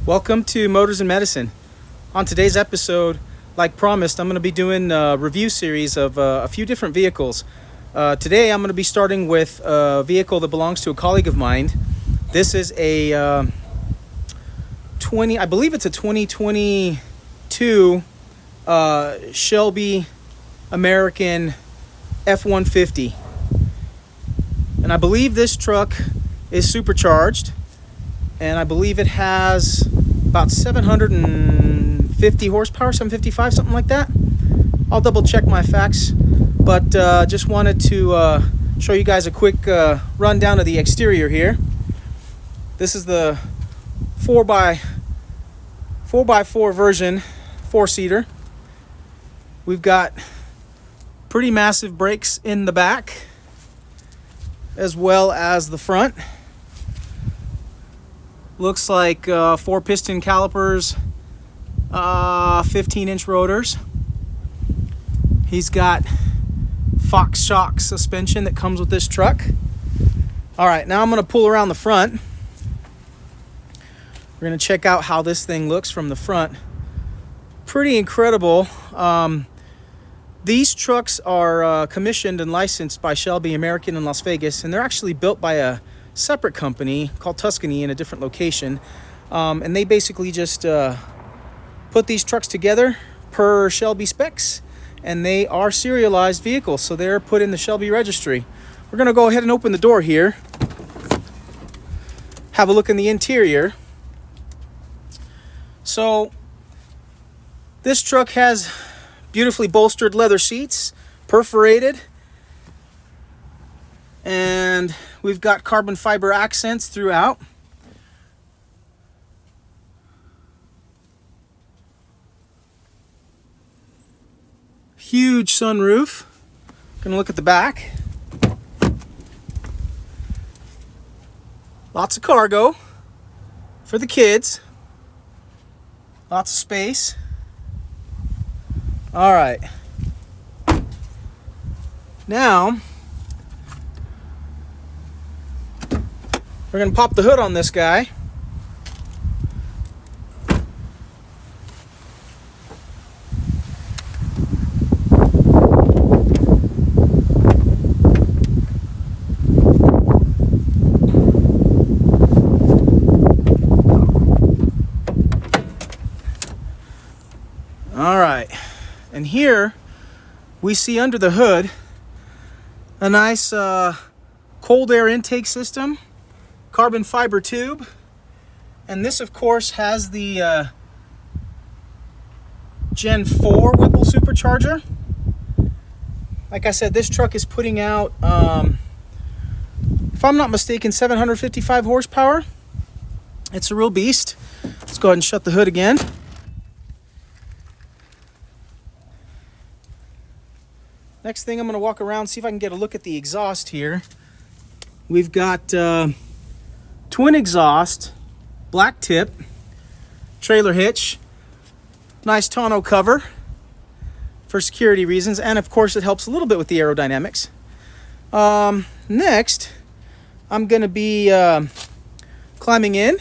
Welcome to Motors and Medicine. On today's episode, like promised, I'm going to be doing a review series of a few different vehicles. Today I'm going to be starting with a vehicle that belongs to a colleague of mine. This is a I believe it's a 2022 Shelby American F150. And I believe this truck is supercharged, and I believe it has about 750 horsepower, 755, something like that. I'll double check my facts, but just wanted to show you guys a quick rundown of the exterior here. This is the 4x4 version, 4-seater. We've got pretty massive brakes in the back as well as the front. Looks like 4-piston calipers, 15-inch rotors. He's got Fox shock suspension that comes with this truck. All right, now I'm going to pull around the front. We're going to check out how this thing looks from the front. Pretty incredible. These trucks are commissioned and licensed by Shelby American in Las Vegas, and they're actually built by a separate company called Tuscany in a different location, and they basically just put these trucks together per Shelby specs, and they are serialized vehicles, so they're put in the Shelby registry. We're going to go ahead and open the door here, have a look in the interior. So this truck has beautifully bolstered leather seats, perforated, and we've got carbon fiber accents throughout. Huge sunroof. Gonna look at the back. Lots of cargo for the kids. Lots of space. All right. Now, we're going to pop the hood on this guy. All right. And here we see under the hood a nice cold air intake system. Carbon fiber tube, and this of course has the Gen 4 Whipple supercharger. Like I said, this truck is putting out, if I'm not mistaken, 755 horsepower. It's a real beast. Let's go ahead and shut the hood again. Next thing, I'm going to walk around, see if I can get a look at the exhaust here. We've got twin exhaust, black tip, trailer hitch, nice tonneau cover for security reasons, and of course it helps a little bit with the aerodynamics. Next, I'm going to be climbing in,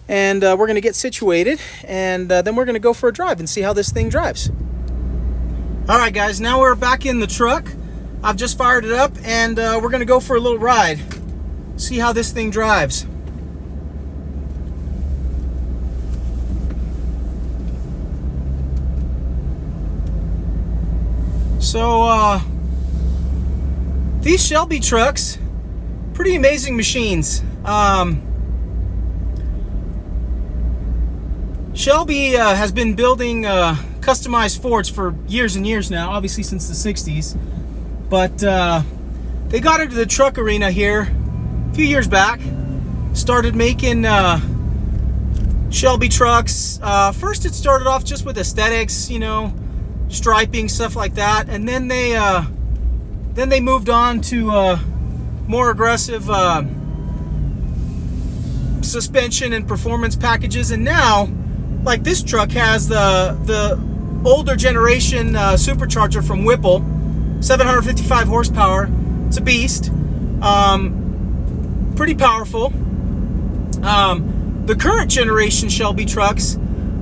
and we're going to get situated, and then we're going to go for a drive and see how this thing drives. All right, guys, now we're back in the truck. I've just fired it up, and we're going to go for a little ride, see how this thing drives. So, these Shelby trucks, pretty amazing machines. Shelby has been building customized Fords for years and years now, obviously since the 60s. But they got into the truck arena here a few years back, started making Shelby trucks. First it started off just with aesthetics, you know, striping, stuff like that, and then they moved on to more aggressive suspension and performance packages, and now, like, this truck has the older generation supercharger from Whipple, 755 horsepower. It's a beast. Pretty powerful. the current generation Shelby trucks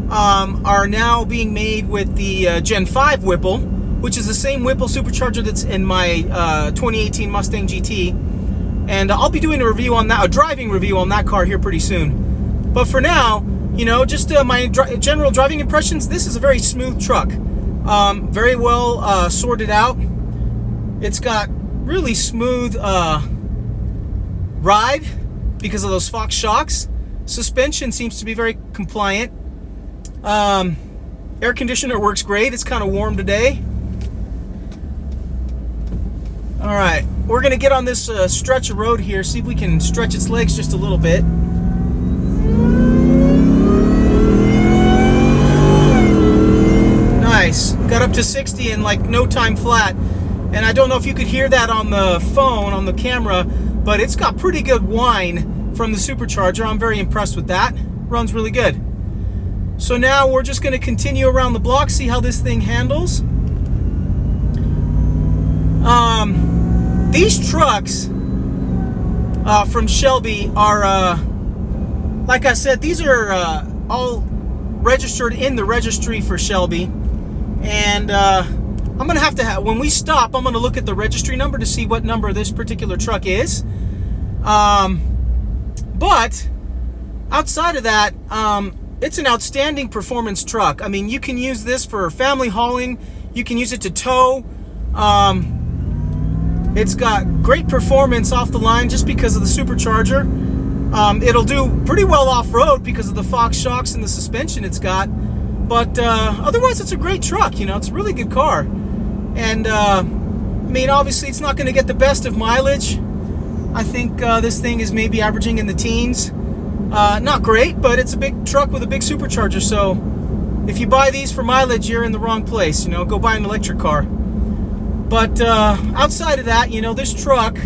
are now being made with the Gen 5 Whipple, which is the same Whipple supercharger that's in my 2018 Mustang GT. And I'll be doing a review on that, a driving review on that car here pretty soon. But for now, you know, just my general driving impressions, this is a very smooth truck. Very well sorted out. It's got really smooth ride because of those Fox shocks. Suspension seems to be very compliant. Air conditioner works great. It's kind of warm today. All right, we're gonna get on this stretch of road here, see if we can stretch its legs just a little bit. Nice, got up to 60 in like no time flat. And I don't know if you could hear that on the phone, on the camera, but it's got pretty good whine from the supercharger. I'm very impressed with that. Runs really good. So now we're just going to continue around the block, see how this thing handles. These trucks from Shelby are, like I said, these are all registered in the registry for Shelby. And I'm going to have, when we stop, I'm going to look at the registry number to see what number this particular truck is. But outside of that, it's an outstanding performance truck. I mean, you can use this for family hauling. You can use it to tow. It's got great performance off the line just because of the supercharger. It'll do pretty well off-road because of the Fox shocks and the suspension it's got. But otherwise, it's a great truck. You know, it's a really good car. And I mean, obviously, it's not going to get the best of mileage. I think this thing is maybe averaging in the teens. Not great, but it's a big truck with a big supercharger. So if you buy these for mileage, you're in the wrong place. You know, go buy an electric car. But outside of that, you know, this truck,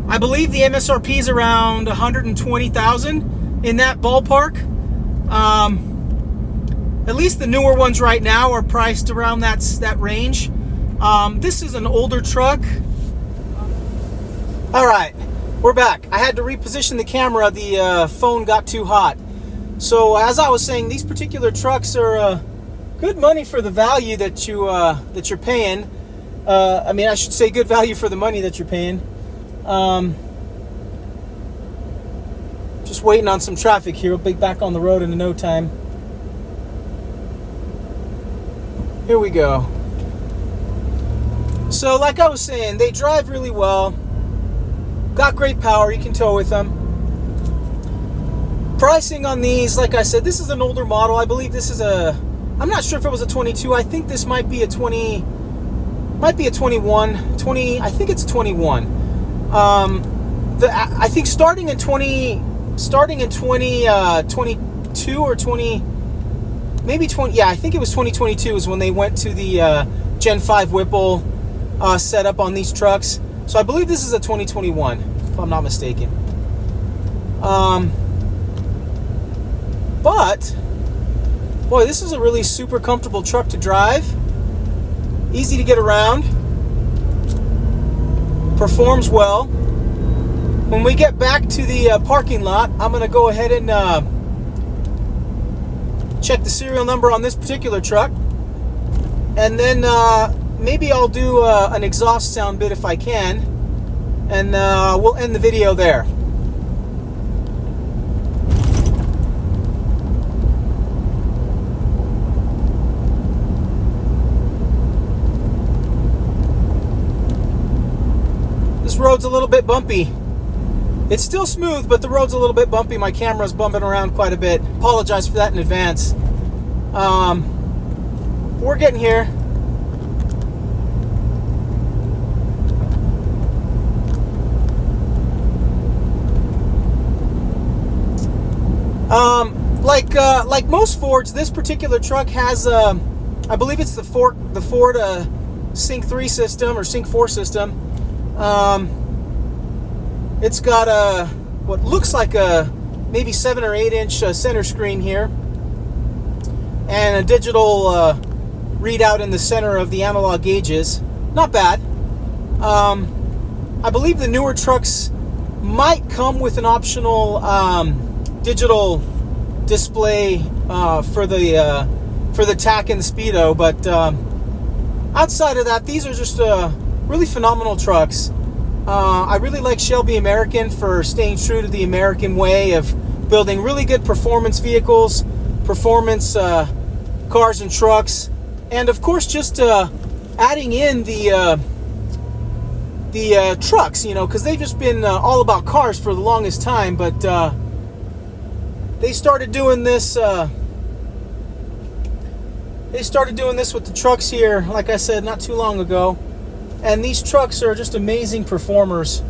I believe the MSRP is around $120,000 in that ballpark. At least the newer ones right now are priced around that range. This is an older truck. All right, we're back. I had to reposition the camera. The phone got too hot. So as I was saying, these particular trucks are good money for the value that you're paying. I mean, I should say good value for the money that you're paying. Just waiting on some traffic here. We'll be back on the road in no time. Here we go. So like I was saying, they drive really well. Got great power. You can tow with them. Pricing on these, like I said, this is an older model. I believe this is I'm not sure if it was a 22. I think this might be a 20, might be a 21. 20, I think it's 21. I think starting in 2022 or 20, maybe 20, yeah, I think it was 2022 is when they went to the Gen 5 Whipple setup on these trucks. So I believe this is a 2021, if I'm not mistaken. But boy, this is a really super comfortable truck to drive. Easy to get around. Performs well. When we get back to the parking lot, I'm going to go ahead and check the serial number on this particular truck. And then maybe I'll do an exhaust sound bit if I can. And we'll end the video there. Road's a little bit bumpy. It's still smooth, but the road's a little bit bumpy. My camera's bumping around quite a bit. Apologize for that in advance. We're getting here. Like most Fords, this particular truck has I believe it's the Ford Sync 3 system or Sync 4 system. It's got what looks like a maybe 7 or 8 inch center screen here, and a digital readout in the center of the analog gauges. Not bad. I believe the newer trucks might come with an optional digital display for the tack and the speedo, but outside of that, these are just really phenomenal trucks. I really like Shelby American for staying true to the American way of building really good performance vehicles, performance cars and trucks, and of course just adding in the trucks, you know, because they've just been all about cars for the longest time, but they started doing this with the trucks here, like I said, not too long ago. And these trucks are just amazing performers.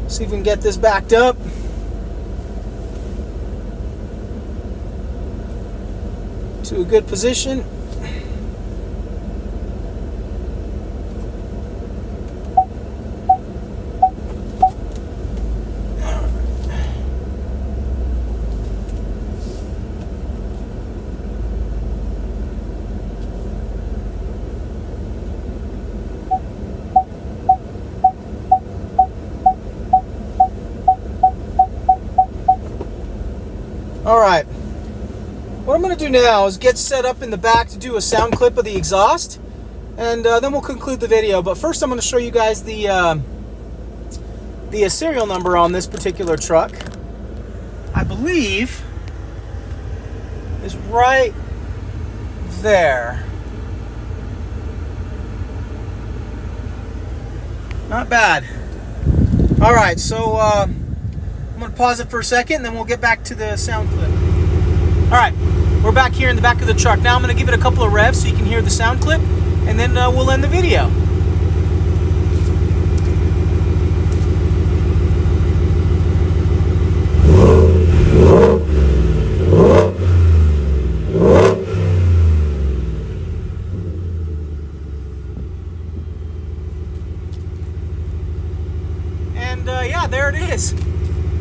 See if we can get this backed up. To a good position. Alright, what I'm going to do now is get set up in the back to do a sound clip of the exhaust, and then we'll conclude the video. But first I'm going to show you guys the serial number on this particular truck. I believe is right there. Not bad. Alright, so I'm going to pause it for a second, and then we'll get back to the sound clip. Alright, we're back here in the back of the truck. Now I'm going to give it a couple of revs so you can hear the sound clip, and then we'll end the video. And yeah, there it is.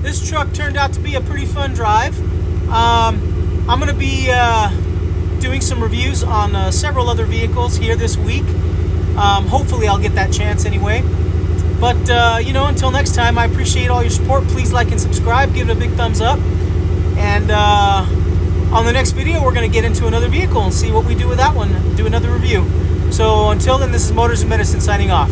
This truck turned out to be a pretty fun drive. I'm going to be doing some reviews on several other vehicles here this week. Hopefully I'll get that chance anyway. But, you know, until next time, I appreciate all your support. Please like and subscribe. Give it a big thumbs up. And on the next video, we're going to get into another vehicle and see what we do with that one. Do another review. So until then, this is Motors and Medicine signing off.